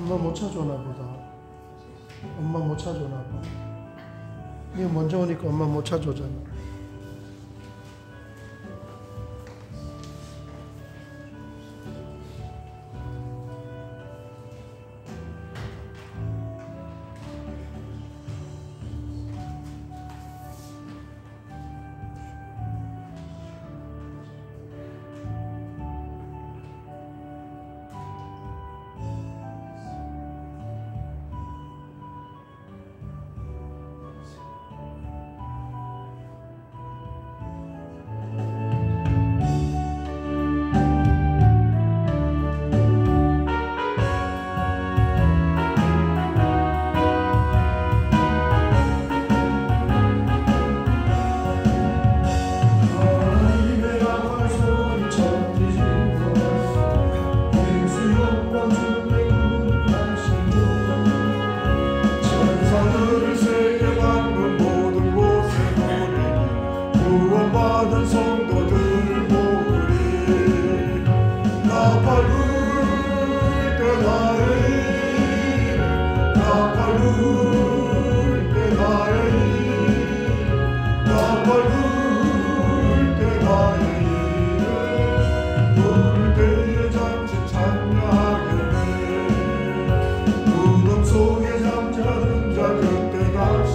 엄마 못 찾아오나 보다. 엄마 못 찾아오나 봐. 네 먼저 오니까 엄마 못 찾아오잖아. 속에 잠자는 자 그때가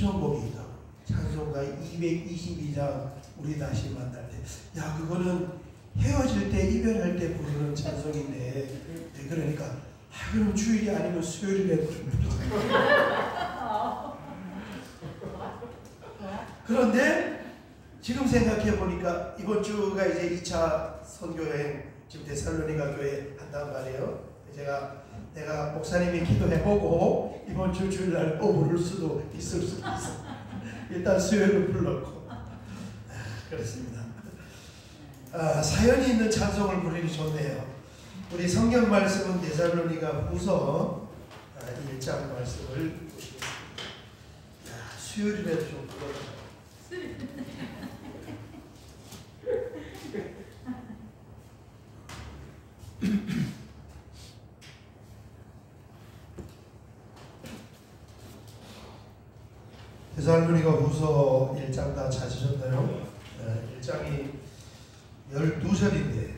엄청 복이 있다. 찬송가 222장 우리 다시 만날 때. 야, 그거는 헤어질 때, 이별할 때 부르는 찬송인데, 그러니까 그럼 주일이 아니면 수요일에 부르자. 그런데 지금 생각해 보니까 이번 주가 이제 2차 선교여행, 지금 데살로니가 교회 한단 말이에요. 내가 목사님이 기도해보고 이번 주 주일날 또 부를 수도 있을 수도 있어. 일단 수요일로 불렀고. 그렇습니다. 사연이 있는 찬송을 부르기 좋네요. 우리 성경 말씀은 데살로니가 후서 1장 말씀을 보시겠습니다. 수요일에도 좀 불러주세요. 데살로니가 후서 1장 다 찾으셨나요? 1장이 12절인데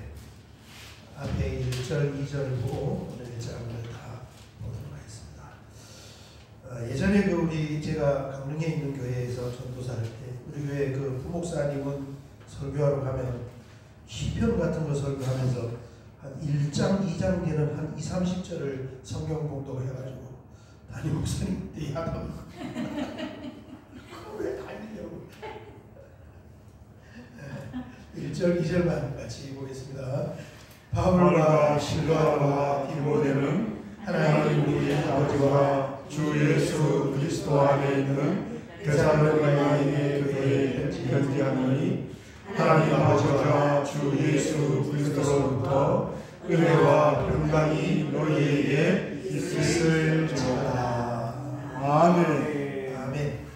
앞에 1절, 2절 보고 오늘 1장을 다 보도록 하겠습니다. 예전에 제가 강릉에 있는 교회에서 전도사할 때 우리 교회 그 부목사님은 설교하러 가면 시편 같은 거 설교하면서 한 1장, 2장 되는 한 20, 30절을 성경 공독을 해가지고 담임 목사님 때 하다가 왜 달리려고 1절, 2절만 같이 보겠습니다. 바울과 실라와 디모데는 하나님 우리 아버지와 주 예수 그리스도 안에 있는 데살로니가의 교회에 편지하노니 하나님 아버지와 주 예수 그리스도로부터 은혜와 평강이 너희에게 있을지어다. 아멘. 아멘.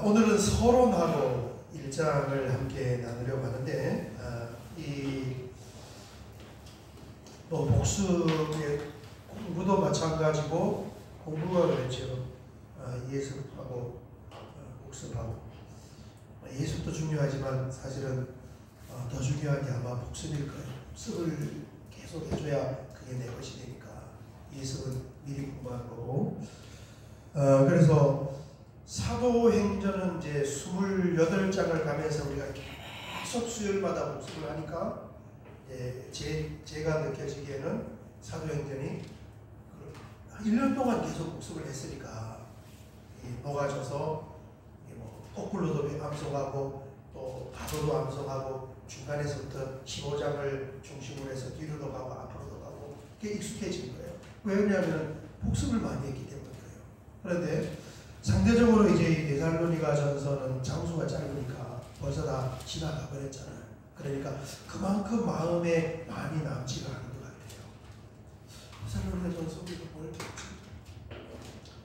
오늘은 서론하고 1장을 함께 나누려고 하는데 복습의 공부도 마찬가지고 공부가 그렇죠. 예습하고 복습하고 예습도 중요하지만 사실은 더 중요한 게 아마 복습일 거예요. 복습을 계속 해줘야 그게 내 것이 되니까 예습은 미리 공부한 거고 그래서 사도행전은 이제 28장을 가면서 우리가 계속 수요일마다 복습을 하니까 제가 느껴지기에는 사도행전이 1년 동안 계속 복습을 했으니까 녹아져서 거꾸로도 암송하고 또 바로도 암송하고 중간에서부터 15장을 중심으로 해서 뒤로도 가고 앞으로도 가고 그게 익숙해진 거예요. 왜냐하면 복습을 많이 했기 때문이에요. 그런데 상대적으로 이제 데살로니가 전서는 장수가 짧으니까 벌써 다 지나가 버렸잖아요. 그러니까 그만큼 마음에 많이 남지가 않은 것 같아요. 데살로니가 전서도 뭘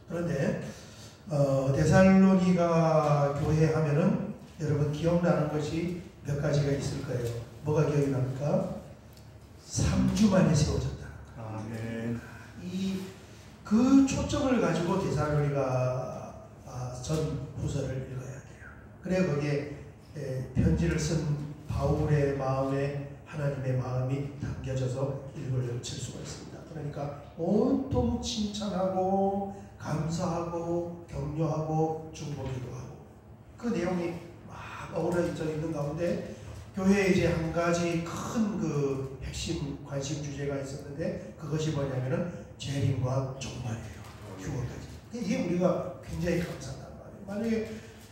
그런데 데살로니가 교회 하면은 여러분 기억나는 것이 몇 가지가 있을 거예요. 뭐가 기억이 납니까? 3주 만에 세워졌다. 아멘. 그 초점을 가지고 데살로니가 전 후서를 읽어야 돼요. 그래 거기에 편지를 쓴 바울의 마음에 하나님의 마음이 담겨져서 읽어질 수가 있습니다. 그러니까 온통 칭찬하고 감사하고 격려하고 중보기도 하고 그 내용이 막 어우러져 있는 가운데 교회에 이제 한 가지 큰 그 핵심 관심 주제가 있었는데 그것이 뭐냐면은 재림과 종말이에요. 휴거까지. 이게 우리가 굉장히 감사하단 말이에요. 만약에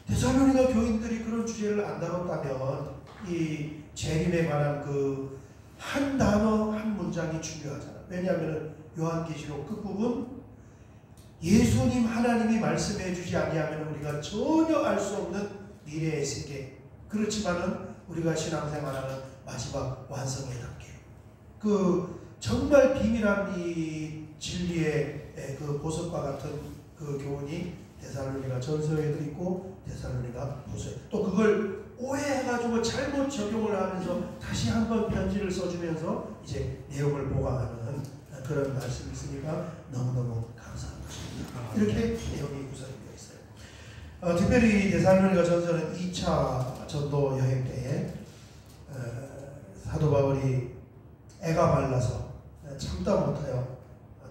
데살로니가 교인들이 그런 주제를 안 다뤘다면 이 재림에 관한 그 한 단어 한 문장이 중요하잖아요. 왜냐하면 요한계시록 끝부분 예수님 하나님이 말씀해 주지 아니하면 우리가 전혀 알 수 없는 미래의 세계 그렇지만은 우리가 신앙생활하는 마지막 완성의 단계 그 정말 비밀한 이 진리의 그 보석과 같은 그 교훈이 데살로니가 전서에도 있고 데살로니가 후서에 또 그걸 오해해가지고 잘못 적용을 하면서 다시 한번 편지를 써주면서 이제 내용을 보강하는 그런 말씀이 있으니까 너무너무 감사한 것입니다. 이렇게 내용이 구성이 되어 있어요. 특별히 데살로니가 전서는 2차 전도 여행 때에 사도 바울이 애가 말라서 참다 못하여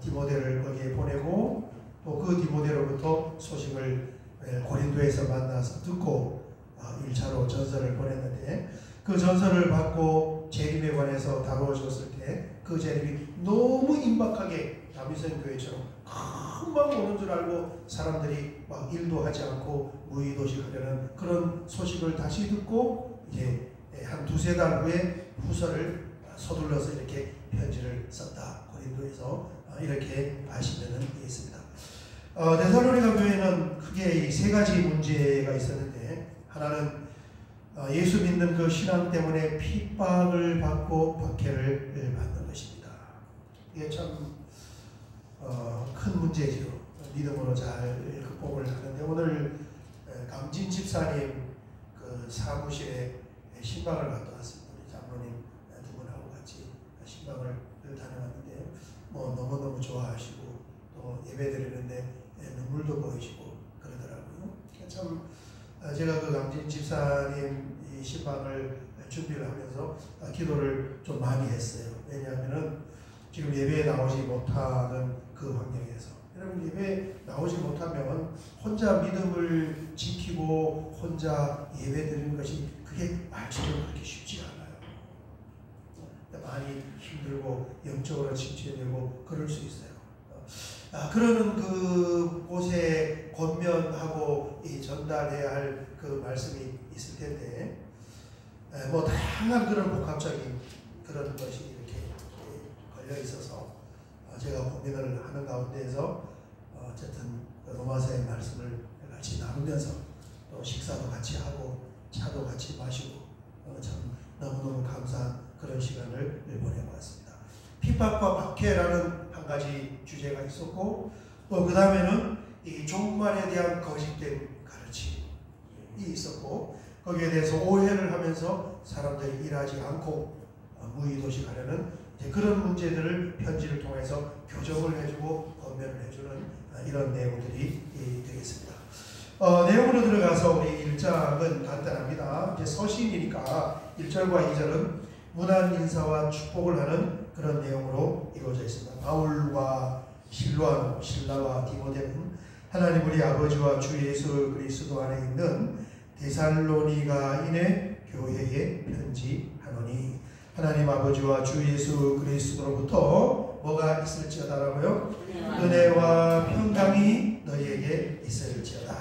디모데를 거기에 보내고 또 그 디모데로부터 소식을 고린도에서 만나서 듣고 1차로 전서를 보냈는데, 그 전서를 받고 재림에 관해서 다루어졌을 때 그 재림이 너무 임박하게 다윗성 교회처럼 금방 오는 줄 알고 사람들이 막 일도 하지 않고 무의도식하려는 그런 소식을 다시 듣고 이제 한 두세 달 후에 후서를 서둘러서 이렇게 편지를 썼다. 고린도에서 이렇게 아시면은 되겠습니다. 데살로니가 교회는 크게 이 세 가지 문제가 있었는데, 하나는 예수 믿는 그 신앙 때문에 핍박을 받고 박해를 받는 것입니다. 이게 참 큰 문제죠. 믿음으로 잘 극복을 하는데, 오늘 강진 집사님 그 사무실에 신방을 갔다 왔습니다. 우리 장로님 두 분하고 같이 신방을 다녀왔는데 너무너무 좋아하시고 또 예배 드리는데 눈물도 보이시고 그러더라고요. 참 제가 그 강진 집사님 이 신방을 준비를 하면서 기도를 좀 많이 했어요. 왜냐하면은 지금 예배에 나오지 못하는 그 환경에서, 여러분 예배에 나오지 못하면 혼자 믿음을 지키고 혼자 예배 드리는 것이 그게 말처럼 그렇게 쉽지 않아요. 많이 힘들고 영적으로 침체되고 그럴 수 있어요. 그러는 그 곳에 권면하고 이 전달해야 할 그 말씀이 있을 텐데, 다양한 그런 복합적인 그런 것이 이렇게 걸려 있어서 제가 고민을 하는 가운데에서 어쨌든 로마서의 말씀을 같이 나누면서 또 식사도 같이 하고 차도 같이 마시고 참 너무너무 감사한 그런 시간을 보내보았습니다. 핍박과 박해라는 한 가지 주제가 있었고, 또 그 다음에는 이 종말에 대한 거짓된 가르침이 있었고, 거기에 대해서 오해를 하면서 사람들이 일하지 않고 무의도식하려는 그런 문제들을 편지를 통해서 교정을 해주고 권면을 해주는 이런 내용들이 되겠습니다. 내용으로 들어가서 우리 1장은 간단합니다. 이제 서신이니까 1절과 2절은 문안 인사와 축복을 하는 그런 내용으로 이루어져 있습니다. 바울과 실라와 디모데는 하나님 우리 아버지와 주 예수 그리스도 안에 있는 데살로니가인의 교회에 편지하노니, 하나님 아버지와 주 예수 그리스도로부터 뭐가 있을지어다라고요? 은혜와 평강이 너희에게 있을지어다.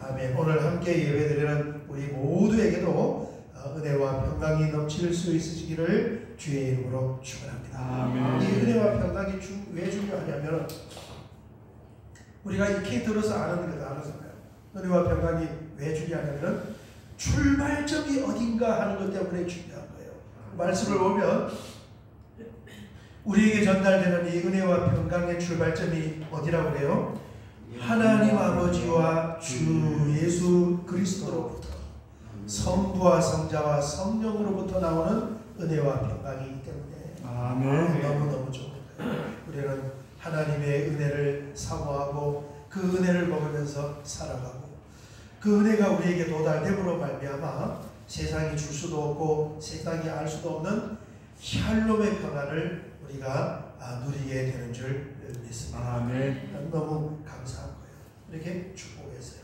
아멘. 오늘 함께 예배드리는 우리 모두에게도 은혜와 평강이 넘칠 수 있으시기를 주의 이름으로 축원합니다. 아멘. 이 은혜와 평강이 왜 중요하냐면, 우리가 익히 들어서 아는 거잖아요. 은혜와 평강이 왜 중요하냐면 출발점이 어딘가 하는 것 때문에 중요한 거예요. 말씀을 보면 우리에게 전달되는 이 은혜와 평강의 출발점이 어디라고 그래요? 하나님 아버지와 주 예수 그리스도로부터, 성부와 성자와 성령으로부터 나오는 은혜와 평강이기 때문에 아멘. 너무너무 좋은 거예요. 우리는 하나님의 은혜를 사모하고 그 은혜를 먹으면서 살아가고, 그 은혜가 우리에게 도달됨으로 말미암아 세상이 줄 수도 없고 세상이 알 수도 없는 샬롬의 평안을 우리가 누리게 되는 줄 믿습니다. 아멘. 너무 감사한 거예요. 이렇게 축복했어요.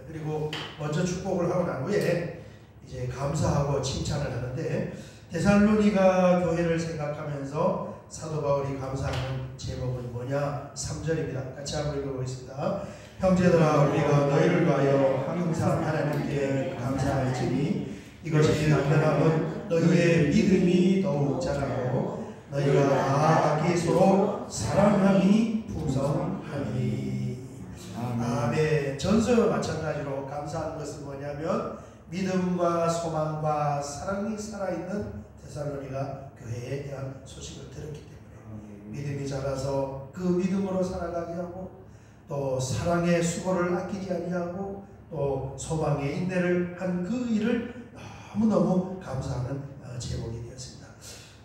그리고 먼저 축복을 하고 난 후에 이제 감사하고 칭찬을 하는데, 데살로니가 교회를 생각하면서 사도 바울이 감사하는 제목은 뭐냐? 3절입니다. 같이 한번 읽어보겠습니다. 형제들아, 우리가 너희를 위하여 항상 하나님께 감사할지니 이것이 당연함은 너희의 믿음이 더욱 자라고 너희가 나아가기 서로 사랑함이 풍성하니. 아멘. 전서와 마찬가지로 감사하는 것은 뭐냐면 믿음과 소망과 사랑이 살아있는 데살로니가 교회에 대한 소식을 들었기 때문에 믿음이 자라서 그 믿음으로 살아가게 하고, 또 사랑의 수고를 아끼지 아니하고 또 소망의 인내를 한 그 일을 너무너무 감사하는 제목이 되었습니다.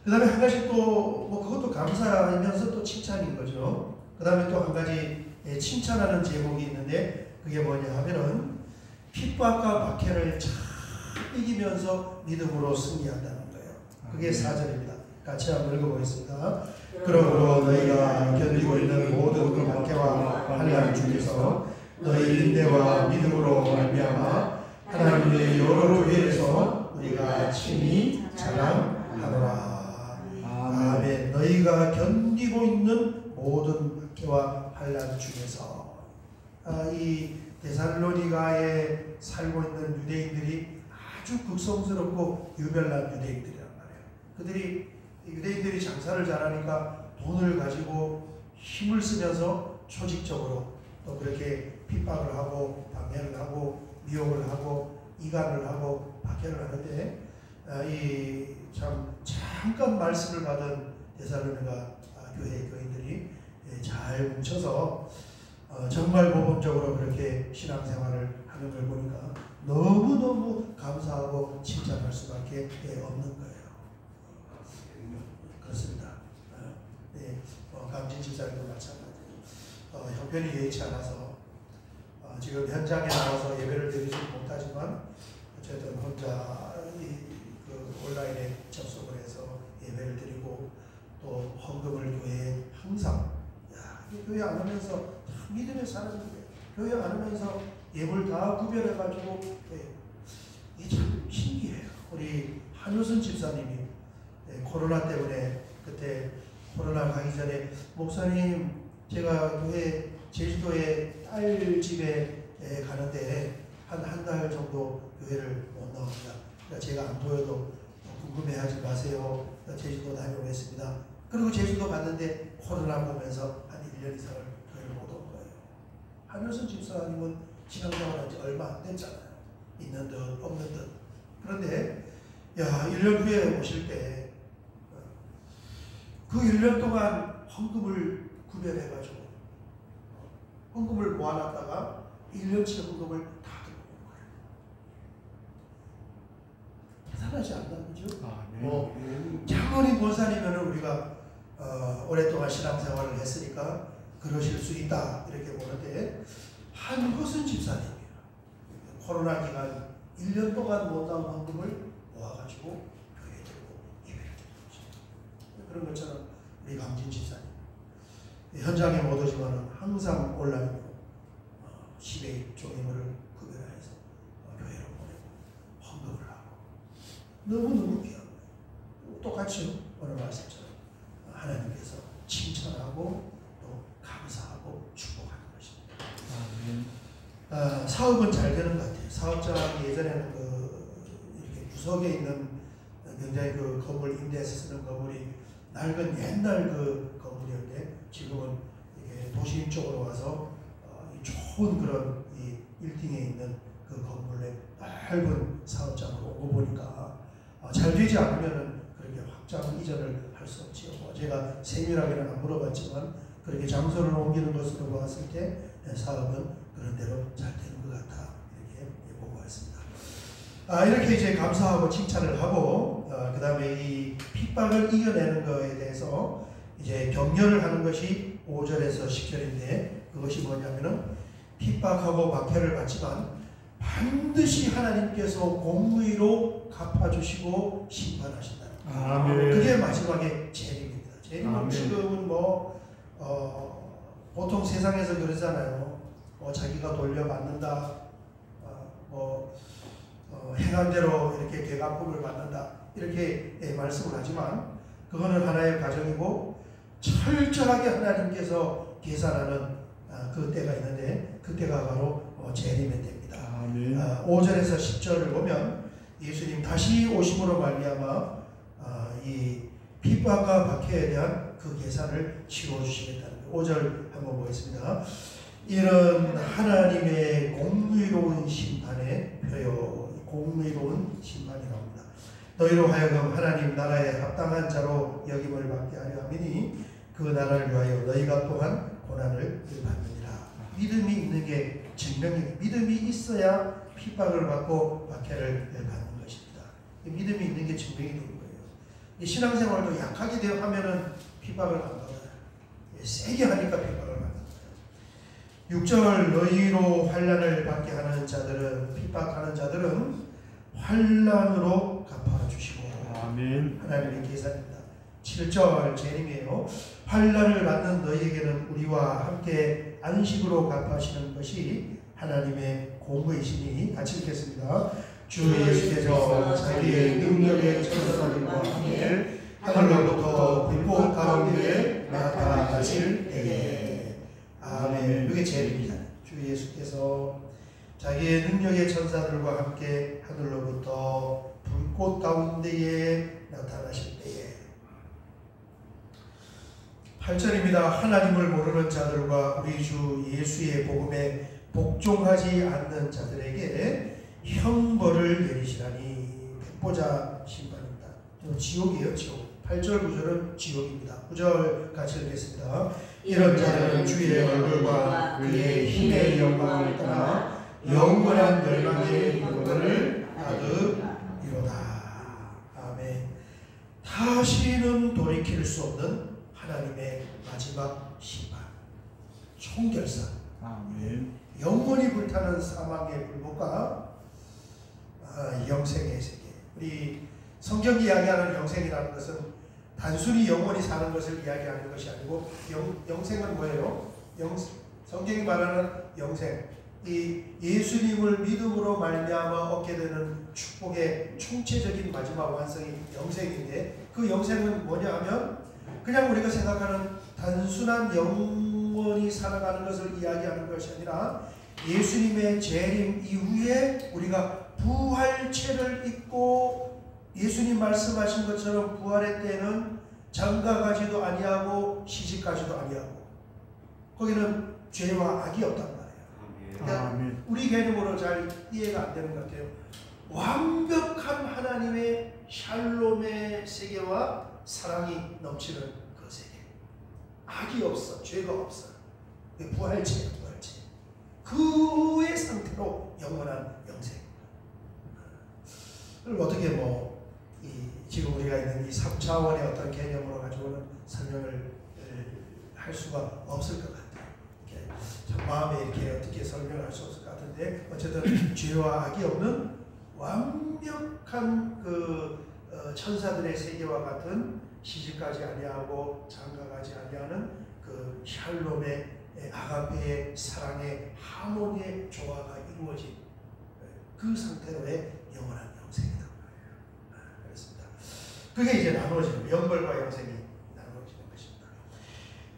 그 다음에 한 가지 또 그것도 감사하면서 또 칭찬인 거죠. 그 다음에 또 한 가지 칭찬하는 제목이 있는데, 그게 뭐냐 하면은 핍박과 박해를 잘 이기면서 믿음으로 승리한다는 거예요. 그게 4절입니다. 같이 한번 읽어보겠습니다. 그러므로 너희가 견디고 있는 모든 박해와 환난 중에서 너희 인내와 믿음으로 말미암아 하나님의 여러 교회에서 너희가 친히 자랑하노라. 아멘. 너희가 견디고 있는 모든 박해와 환난 중에서 이 데살로니가에 살고 있는 유대인들이 아주 극성스럽고 유별난 유대인들이란 말이에요. 그들이 유대인들이 장사를 잘하니까 돈을 가지고 힘을 쓰면서 조직적으로 또 그렇게 핍박을 하고 방해를 하고 미혹을 하고 이간을 하고 박해를 하는데 참 잠깐 말씀을 받은 데살로니가 교회 교인들이 잘 뭉쳐서 정말 모범적으로 그렇게 신앙생활을 하는 걸 보니까 너무너무 감사하고 칭찬할 수밖에 없는 거예요. 그렇습니다. 강진 집사님도 마찬가지예요. 형편이 여의치 않아서 지금 현장에 나와서 예배를 드리지 못하지만 어쨌든 혼자 온라인에 접속을 해서 예배를 드리고 또 헌금을 교회에 항상 교회 안 오면서 참 믿음의 사람인데 교회 안 오면서 예물 다 구별해가지고 이게 참 신기해요. 우리 한효순 집사님이 코로나 때문에 그때 코로나 가기 전에 목사님 제가 교회 제주도에 딸 집에 가는데 한 달 정도 교회를 못 나옵니다. 그러니까 제가 안 보여도 궁금해하지 마세요. 제주도 다녀오겠습니다. 그리고 제주도 갔는데 코로나 보면서 한 1년 이상을 교회를 못 온 거예요. 한효순 집사님은 신앙생활 한 지 얼마 안 됐잖아요. 있는 듯 없는 듯. 그런데 1년 후에 오실 때 그 1년 동안 헌금을 구별해가지고 헌금을 모아놨다가 1년치 헌금을 다 들어온 거예요. 대단하지 않나 그죠? 장로님 권사님은 우리가 오랫동안 신앙생활을 했으니까 그러실 수 있다 이렇게 보는데 한효순 집사님이에요. 코로나 기간 1년 동안 못 나온 헌금을 모아가지고 교회에 들고 예배를 드리는 거죠. 그런 것처럼 우리 강진 집사님 현장에 못 오지만 항상 온라인으로 10의 종이물을 구별해서 교회로 보내고 헌금을 하고 너무너무 귀한 거예요. 똑같이 오늘 말씀처럼 하나님께서 칭찬하고 또 감사하고 축복하는 것입니다. 사업은 잘 되는 것 같아요. 사업장이 예전에는 이렇게 구석에 있는 굉장히 건물 임대해서 쓰는 건물이 낡은 옛날 건물이었는데 지금은 이게 도심 쪽으로 와서 좋은 그런 이 1층에 있는 그 건물에 넓은 사업장으로 오고 보니까 잘 되지 않으면은 그렇게 확장 이전을 할 수 없지요. 제가 세밀하게는 안 물어봤지만 그렇게 장소를 옮기는 것으로 봤을 때 사업은 그런 대로 잘 되는 것 같아 이렇게 보고 왔습니다. 이렇게 이제 감사하고 칭찬을 하고 그 다음에 이 핍박을 이겨내는 것에 대해서 이제 격려를 하는 것이 5절에서 10절인데 그것이 뭐냐면은 핍박하고 박해를 받지만 반드시 하나님께서 공의로 갚아주시고 심판하신다. 아멘. 그게 마지막에 재림입니다. 재림은 지금은 보통 세상에서 그러잖아요. 자기가 돌려받는다. 행한 대로 이렇게 되갚음을 받는다. 이렇게 말씀을 하지만 그거는 하나의 가정이고 철저하게 하나님께서 계산하는 그 때가 있는데 그 때가 바로 재림의 때입니다. 아멘. 5절에서 10절을 보면 예수님 다시 오심으로 말미암아 이 핍박과 박해에 대한 그 계산을 치워주시겠다는 거예요. 5절 한번 보겠습니다. 이는 하나님의 공의로운 심판의 표요. 공의로운 심판이 나옵니다. 너희로 하여금 하나님 나라에 합당한 자로 여김을 받게 하려 함이니 그 나라를 위하여 너희가 또한 고난을 받느니라. 믿음이 있는 게 증명이 믿음이 있어야 핍박을 받고 박해를 받는 것입니다. 믿음이 있는 게 증명이 되는 거예요. 이 신앙생활도 약하게 되어 하면은 핍박을 안 받아요. 세게 하니까 핍박을 받는 거예요. 6절 너희로 환난을 받게 하는 자들은 핍박하는 자들은 환난으로 갚아주시고 아멘. 하나님의 계산입니다. 7절 재림이에요. 환난을 받는 너희에게는 우리와 함께 안식으로 갚아주시는 것이 하나님의 공의이시니. 같이 읽겠습니다. 주 예수께서 자기의 능력의 천사들과 함께 하늘로부터 불꽃 가운데 나타나실 때에. 아멘. 이게 재림입니다. 주 예수께서 자기의 능력의 천사들과 함께 하늘로부터 불꽃 가운데에 나타나실 때에. 8절입니다. 하나님을 모르는 자들과 우리 주 예수의 복음에 복종하지 않는 자들에게 형벌을 내리시라니. 백보자 심판입니다. 지옥이에요. 지옥. 8절 9절은 지옥입니다. 9절 같이 읽겠습니다. 이런 자들은 주의 얼굴과 그의 힘의 영광을 떠나 영원한 멸망의 영혼을 받으리로다. 아멘. 다시는 돌이킬 수 없는 하나님의 마지막 심판, 총결산. 아멘. 영원히 불타는 사망의 불꽃과 영생의 세계. 우리 성경이 이야기하는 영생이라는 것은 단순히 영원히 사는 것을 이야기하는 것이 아니고, 영생은 뭐예요? 성경이 말하는 영생, 이 예수님을 믿음으로 말미암아 얻게 되는 축복의 총체적인 마지막 완성이 영생인데, 그 영생은 뭐냐 하면 그냥 우리가 생각하는 단순한 영원히 살아가는 것을 이야기하는 것이 아니라, 예수님의 재림 이후에 우리가 부활체를 입고 예수님 말씀하신 것처럼 부활의 때는 장가가지도 아니하고 시집가지도 아니하고, 거기는 죄와 악이 없단 말이에요. 그러니까 우리 개념으로 잘 이해가 안 되는 것 같아요. 완벽한 하나님의 샬롬의 세계와 사랑이 넘치는 그 세계. 악이 없어, 죄가 없어. 부활체예요, 부활체. 그의 상태로 영원한 영생. 그럼 어떻게 지금 우리가 있는 이 3차원의 어떤 개념으로 가지고는 설명을 할 수가 없을 것 같아요. 이렇게 참 마음에 이렇게 어떻게 설명할 수 없을 것 같은데, 어쨌든 죄와 악이 없는 완벽한 그 천사들의 세계와 같은 시집가지 아니하고 장가가지 아니하는 그 샬롬의 아가페의 사랑의 하모니의 조화가 이루어진 그 상태로의 영원한 영생이다. 그렇습니다. 그게 이제 나누어지는, 영벌과 영생이 나누어지는 것입니다.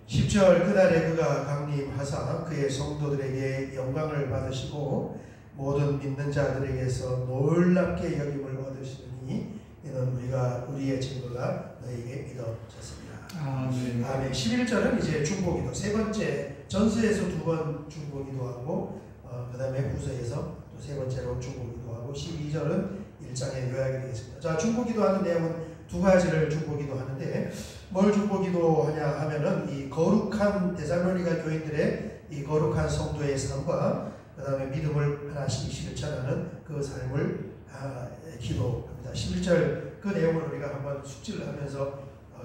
10절 그날에 그가 강림하사 그의 성도들에게 영광을 받으시고 모든 믿는 자들에게서 놀랍게 여김을 얻으시니 이는 우리가 우리의 증거가 너에게 믿어졌습니다. 아멘. 아멘. 11절은 이제 중보기도, 세 번째, 전서에서 두 번 중보기도하고 그 다음에 후서에서 또 세 번째로 중보기도하고, 12절은 1장의 요약이 되겠습니다. 자, 중보기도하는 내용은 두 가지를 중보기도하는데, 뭘 중보기도하냐 하면은 이 거룩한 데살로니가 교인들의 이 거룩한 성도의 삶과 그 다음에 믿음을 하나씩 실천하는 그 삶을 기도합니다. 11절 그 내용을 우리가 한번 숙지를 하면서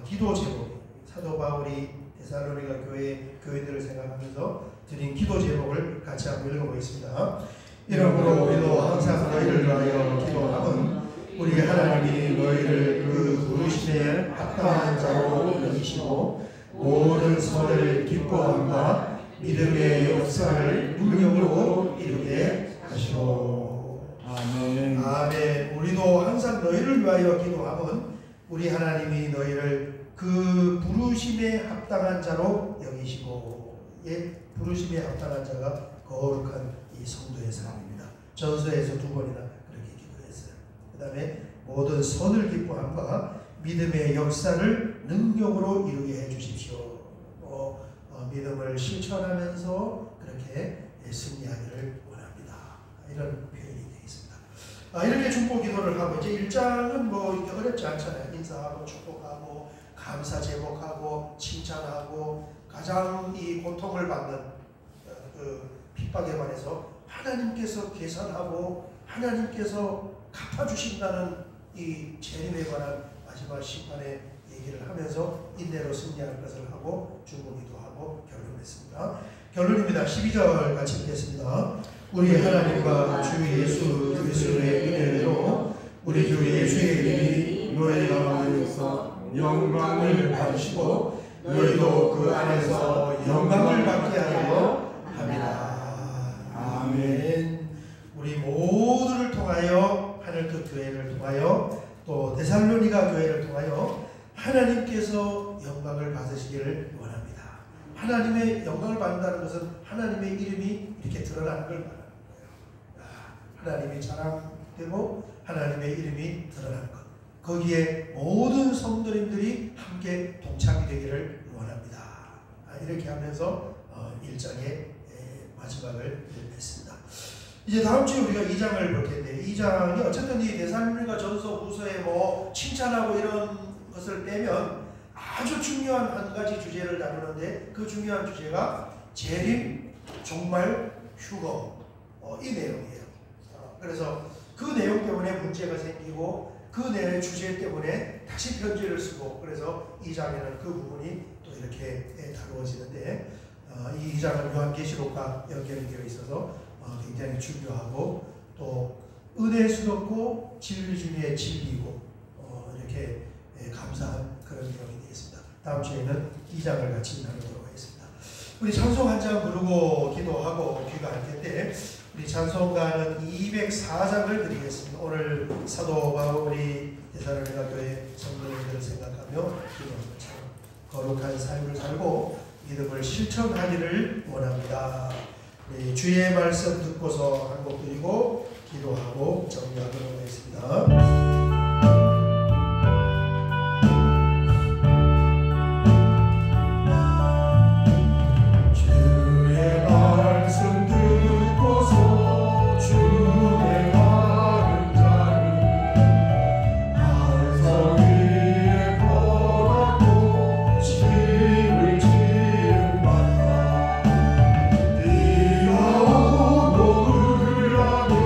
기도 제목, 사도 바울이 데살로니가 교회 교인들을 생각하면서 드린 기도 제목을 같이 한번 읽어보겠습니다. 이러므로 우리도 항상 너희를 위하여 기도하면 우리 하나님이 너희를 그 부르심에 합당한 자로 여기시고 모든 선을 기뻐함과 믿음의 역사를 능력으로 이루게 하시오. 아멘. 아멘. 우리도 항상 너희를 위하여 기도하면 우리 하나님이 너희를 그 부르심에 합당한 자로 여기시고, 부르심에 합당한 자가 거룩한 이 성도의 사람입니다. 전서에서 두 번이나 그렇게 기도했어요. 그 다음에 모든 선을 기뻐함과 믿음의 역사를 능력으로 이루게 해주십시오. 믿음을 실천하면서 그렇게 승리하기를 원합니다. 이런 표현이 되겠습니다. 이렇게 중보 기도를 하고, 이제 1장은 이게 어렵지 않잖아요. 인사하고 축복하고 감사 제목하고 칭찬하고, 가장 이 고통을 받는 그 핍박에 관해서 하나님께서 계산하고 하나님께서 갚아주신다는 이 재림에 관한 마지막 심판의 얘기를 하면서 인내로 승리할 것을 하고 중보기도 하고 결론했습니다. 결론입니다. 12절 같이 읽겠습니다. 우리 하나님과 주 예수 그리스도의 은혜로 우리 주 예수의 이름이 너희 가운데서 영광을 받으시고 너희도 그 안에서 영광을 받게 하려 함이라. 아멘. 우리 모두를 통하여 하늘끝 교회를 통하여 또 데살로니가 교회를 통하여 하나님께서 영광을 받으시기를 원합니다. 하나님의 영광을 받는다는 것은 하나님의 이름이 이렇게 드러나는 걸 말하는 거예요. 하나님이 자랑되고 하나님의 이름이 드러나는 것. 거기에 모든 성도님들이 함께 동참이 되기를 원합니다. 이렇게 하면서 1장의 마지막을 맺습니다. 이제 다음 주에 우리가 2장을 볼 텐데 2장이 어쨌든 이 데살로니가 전서 후서에 뭐 칭찬하고 이런 것을 빼면 아주 중요한 한 가지 주제를 다루는데 그 중요한 주제가 재림, 종말, 휴거 이 내용이에요. 그래서 그 내용 때문에 문제가 생기고 그 내용의 주제 때문에 다시 편지를 쓰고 그래서 2장에는 그 부분이 또 이렇게 다루어지는데 이 2장은 요한계시록과 연결되어 있어서 굉장히 중요하고 또 은혜스럽고 진리 중에 진리고 이렇게 감사한 그런 내용이 되겠습니다. 다음 주에는 2장을 같이 나누도록 하겠습니다. 우리 찬송 한 장 부르고 기도하고 귀가할 텐데 우리 찬송가는 204장을 드리겠습니다. 오늘 사도 바울이 데살로니가 교회 성도님들을 생각하며 기도하는 참 거룩한 삶을 살고 믿음을 실천하기를 원합니다. 주의 말씀 듣고서 한 곡 드리고 기도하고 정리하도록 하겠습니다. 오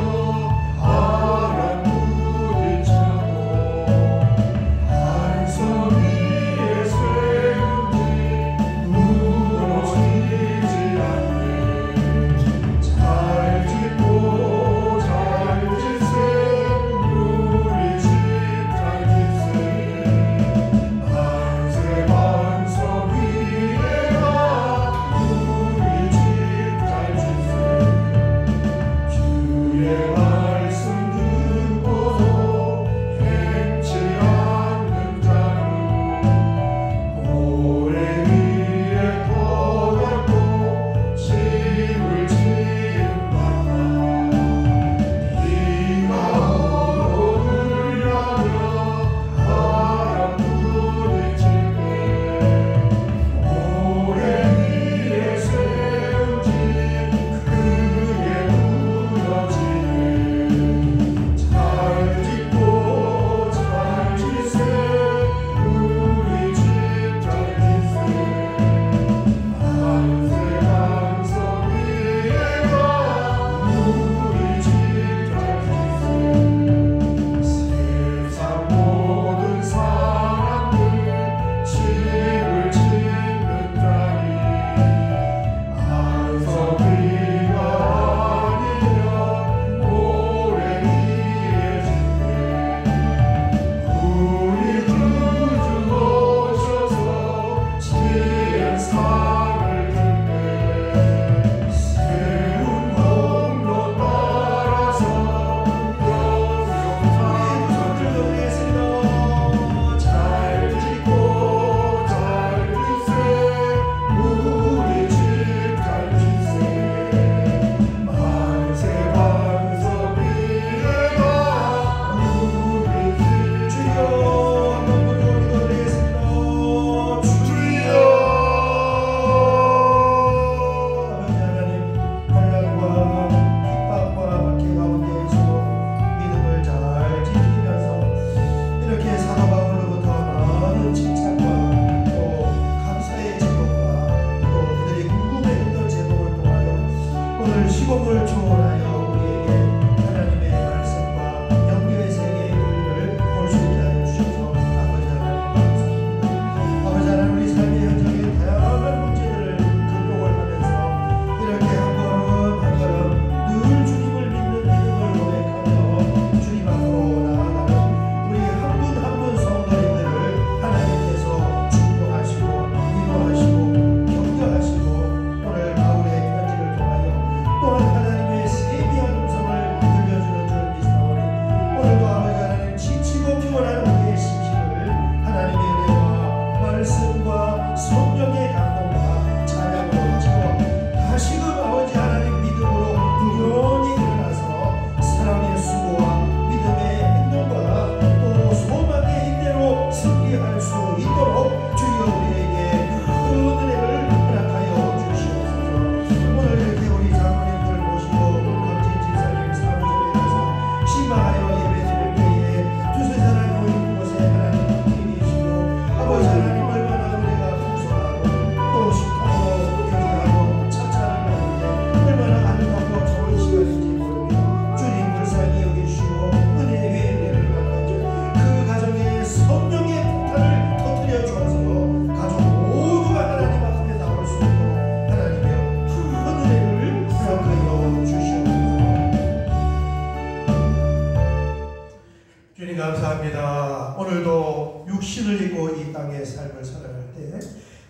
감사합니다. 오늘도 육신을 입고 이 땅의 삶을 살아갈 때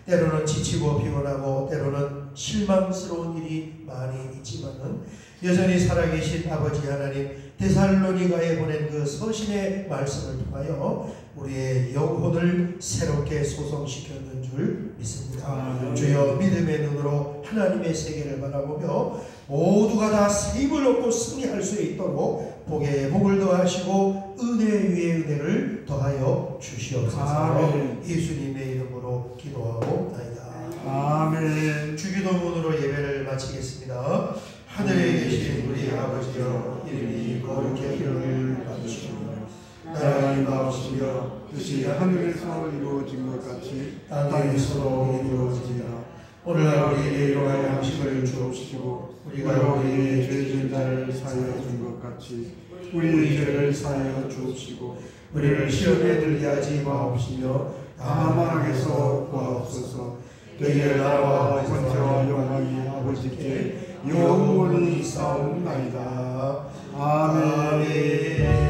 때로는 지치고 피곤하고 때로는 실망스러운 일이 많이 있지만은 여전히 살아계신 아버지 하나님 데살로니가에 보낸 그 서신의 말씀을 통하여 우리의 영혼을 새롭게 소성시켰는 줄 믿습니다. 주여 믿음의 눈으로 하나님의 세계를 바라보며 모두가 다 세임을 얻고 승리할 수 있도록 복에 복을 더하시고 은혜 위에 은혜를 더하여 주시옵소서. 예수님의 이름으로 기도하고 나이다. 아멘. 주기도문으로 예배를 마치겠습니다. 하늘에 계신 우리 아버지여, 이름이 거룩히 여김을 받으시오며 나라가 임하옵시며 뜻이 하늘에서 이루어진 것 같이 땅에서도 이루어지리라. 오늘날 우리에게 일용할 양식을 주옵시고 우리가 우리의 죄진 자를 사하여 준 것 같이 우리의 죄를 사하여 주옵시고 우리를 시험에 들게 하지 마옵시며 다만 악에서 구하옵소서. 너희의 나라와 권세와 영광이 아버지께 영원히 있사옵나이다. 아멘.